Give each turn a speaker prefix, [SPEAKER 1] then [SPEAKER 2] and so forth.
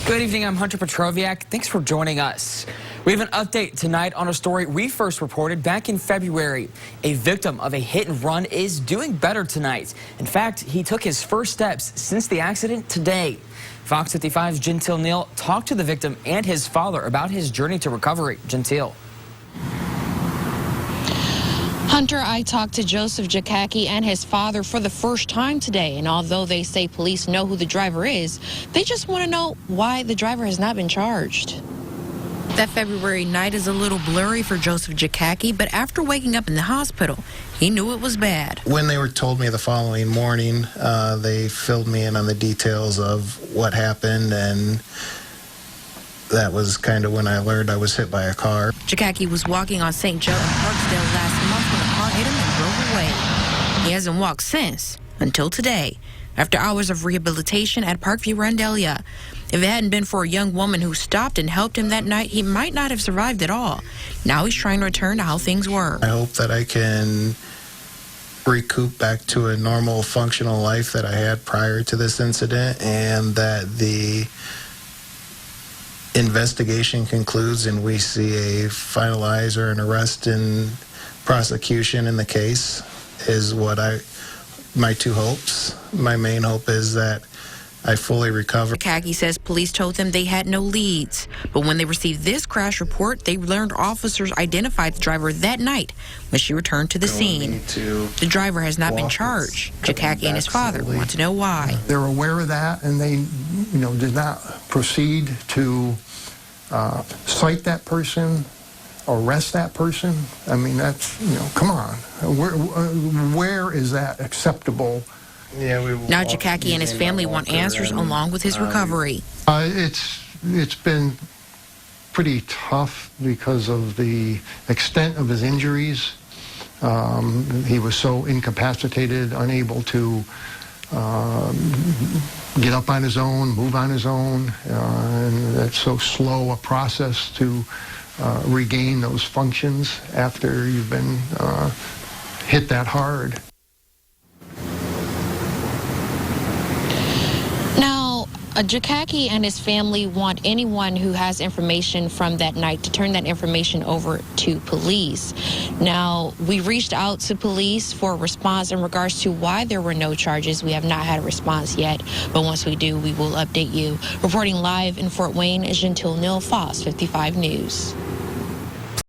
[SPEAKER 1] Good evening, I'm Hunter Petroviak. Thanks for joining us. We have an update tonight on a story we first reported back in February. A victim of a hit and run is doing better tonight. In fact, he took his first steps since the accident today. Fox 55's Gentile Neal talked to the victim and his father about his journey to recovery. Gentile.
[SPEAKER 2] Hunter, I talked to Joseph Jackcky and his father for the first time today, and although they say police know who the driver is, they just want to know why the driver has not been charged. That February night is a little blurry for Joseph Jackcky, but after waking up in the hospital, he knew it was bad.
[SPEAKER 3] When they told me the following morning, they filled me in on the details of what happened, and that was kind of when I learned I was hit by a car.
[SPEAKER 2] Jackcky was walking on St. Joe in Parksdale last month when a car hit him and drove away. He hasn't walked since, until today, after hours of rehabilitation at Parkview Randalia. If it hadn't been for a young woman who stopped and helped him that night, he might not have survived at all. Now he's trying to return to how things were.
[SPEAKER 3] I hope that I can recoup back to a normal, functional life that I had prior to this incident, and that the investigation concludes and we see a finalize or an arrest and prosecution in the case is what my two hopes. My main hope is that I fully recover.
[SPEAKER 2] Jackcky says police told them they had no leads, but when they received this crash report, they learned officers identified the driver that night when she returned to the scene. The driver has not been charged. Jackcky and his father want to know why.
[SPEAKER 4] They're aware of that, and they, did not proceed to cite that person, arrest that person. I mean, that's, come on. Where is that acceptable?
[SPEAKER 3] Yeah,
[SPEAKER 2] now Jackcky and his family want answers along with his recovery.
[SPEAKER 4] It's been pretty tough because of the extent of his injuries. He was so incapacitated, unable to get up on his own, move on his own, and that's so slow a process to regain those functions after you've been hit that hard.
[SPEAKER 2] Now, Jackcky and his family want anyone who has information from that night to turn that information over to police. Now, we reached out to police for a response in regards to why there were no charges. We have not had a response yet, but once we do, we will update you. Reporting live in Fort Wayne is Gentile Neal, Fox 55 News.